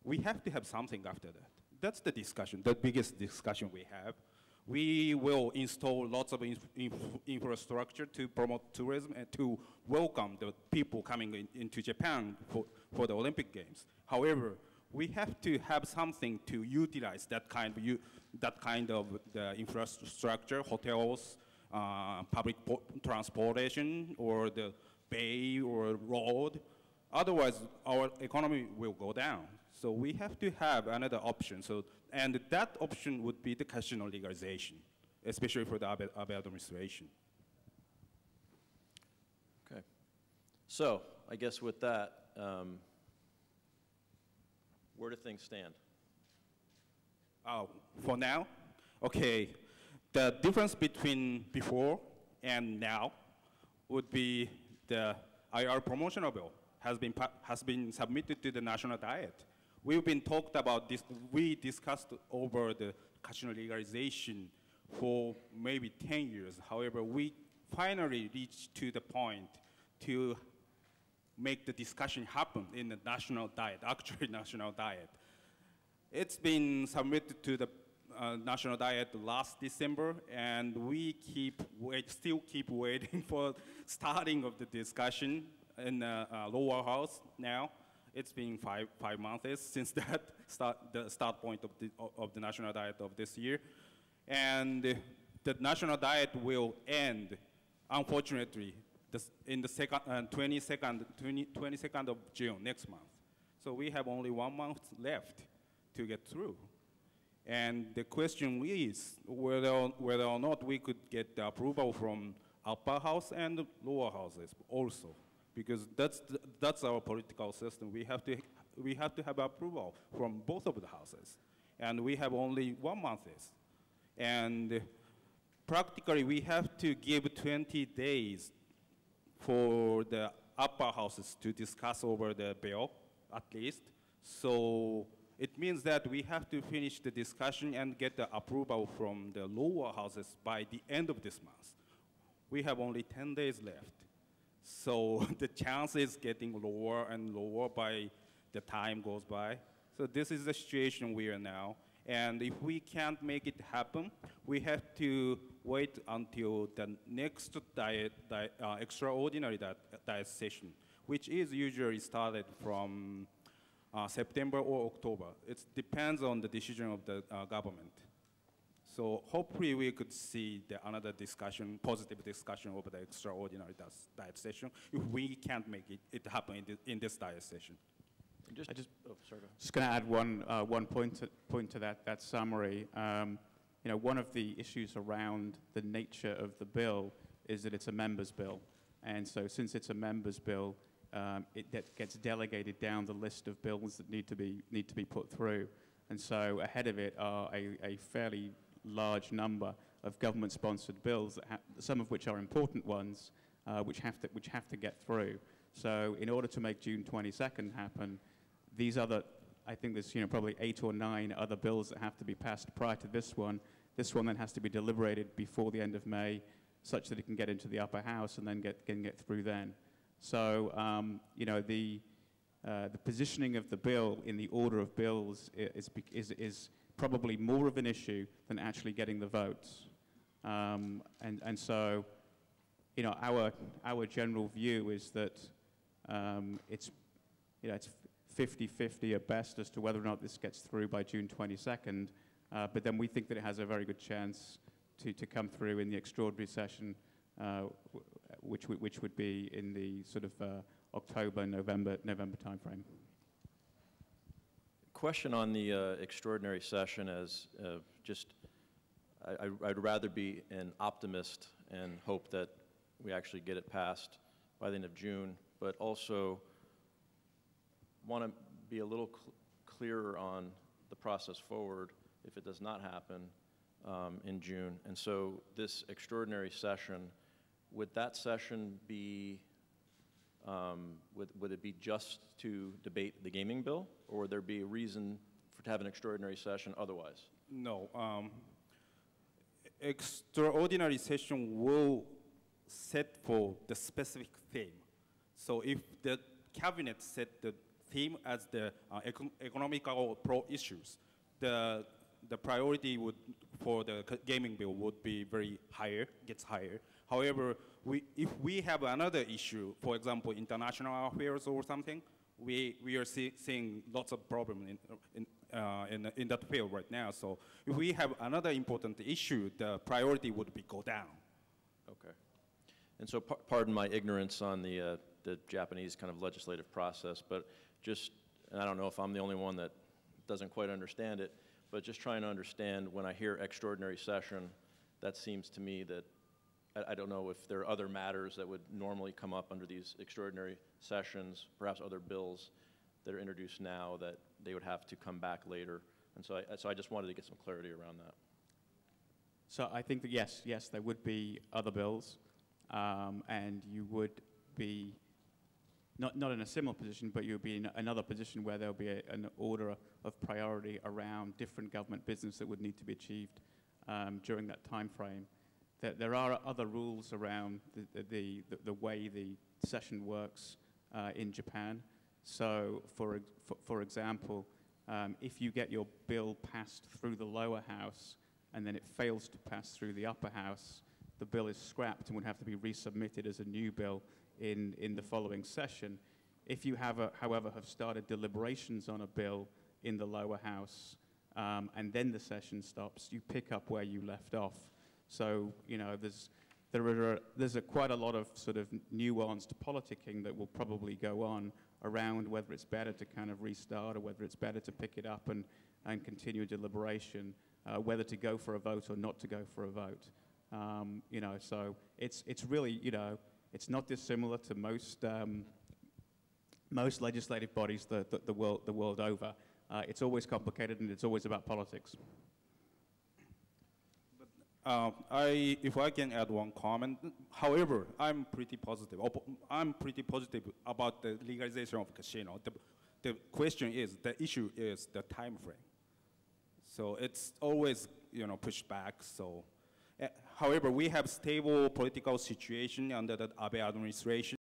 we have to have something after that. That's the discussion, the biggest discussion we have. We will install lots of infrastructure to promote tourism and to welcome the people coming into Japan for the Olympic Games. However, we have to have something to utilize that kind of the infrastructure, hotels, public transportation, or the bay or road. Otherwise, our economy will go down. So we have to have another option. And that option would be the casino legalization, especially for the Abe administration. Okay. So I guess with that, where do things stand? For now, okay, the difference between before and now would be the IR promotional bill has been submitted to the national diet. We've been talked about this, we discussed over the casino legalization for maybe 10 years. However, we finally reached to the point to make the discussion happen in the national diet, actually national diet. It's been submitted to the national diet last December, and we still keep waiting for starting of the discussion in the lower house now. It's been five months since the start point of the national diet of this year. And the national diet will end, unfortunately, in the 22nd of June, next month. So we have only 1 month left to get through. And the question is whether or not we could get the approval from upper house and lower houses also, because that's our political system. We have to have approval from both of the houses, and we have only 1 month. And practically, we have to give 20 days for the upper houses to discuss over the bill, at least. So it means that we have to finish the discussion and get the approval from the lower houses by the end of this month. We have only 10 days left. So the chance is getting lower and lower by the time goes by. So this is the situation we are now. And if we can't make it happen, we have to wait until the next extraordinary diet session, which is usually started from September or October. It depends on the decision of the government. So hopefully we could see another discussion, positive discussion over the extraordinary diet session if we can't make it happen in this diet session. Just going to add one point to that summary. One of the issues around the nature of the bill is that it's a members' bill, and so since it's a members' bill, it gets delegated down the list of bills that need to be put through, and so ahead of it are a fairly large number of government-sponsored bills, some of which are important ones, which have to get through. So in order to make June 22nd happen, these other, I think there's probably 8 or 9 other bills that have to be passed prior to this one. This one then has to be deliberated before the end of May, such that it can get into the upper house and then get through then. So the positioning of the bill in the order of bills is probably more of an issue than actually getting the votes. And so our general view is that it's 50-50 at best as to whether or not this gets through by June 22nd, but then we think that it has a very good chance to come through in the extraordinary session, which would be in the sort of October, November timeframe. Question on the extraordinary session as I'd rather be an optimist and hope that we actually get it passed by the end of June, but also want to be a little clearer on the process forward if it does not happen in June. And so this extraordinary session, would that session be, would it be just to debate the gaming bill, or would there be a reason to have an extraordinary session otherwise? No. Extraordinary session will set for the specific theme. So if the cabinet set the theme as the economical pro issues, the priority would for the gaming bill would be very higher, gets higher. However, if we have another issue, for example, international affairs or something, we are seeing lots of problems in that field right now. So if we have another important issue, the priority would be go down. Okay. And so pardon my ignorance on the Japanese kind of legislative process, but just, and I don't know if I'm the only one that doesn't quite understand it, but just trying to understand when I hear extraordinary session, that seems to me that, I don't know if there are other matters that would normally come up under these extraordinary sessions, perhaps other bills that are introduced now that they would have to come back later. And so I just wanted to get some clarity around that. So I think that yes, there would be other bills, and you would be not in a similar position, but you'll be in another position where there'll be an order of priority around different government business that would need to be achieved during that time frame. There are other rules around the way the session works in Japan. So, for example, if you get your bill passed through the lower house and then it fails to pass through the upper house, the bill is scrapped and would have to be resubmitted as a new bill in the following session. If you however, have started deliberations on a bill in the lower house and then the session stops, you pick up where you left off. So, you know, there's quite a lot of sort of nuanced politicking that will probably go on around whether it's better to kind of restart or whether it's better to pick it up and continue deliberation, whether to go for a vote or not to go for a vote. You know, so it's really, you know, it's not dissimilar to most legislative bodies the world over. It's always complicated and it's always about politics. If I can add one comment, however, I'm pretty positive. I'm pretty positive about the legalization of casino. The question is, the issue is the time frame. So it's always, you know, pushed back. So, however, we have stable political situation under the Abe administration.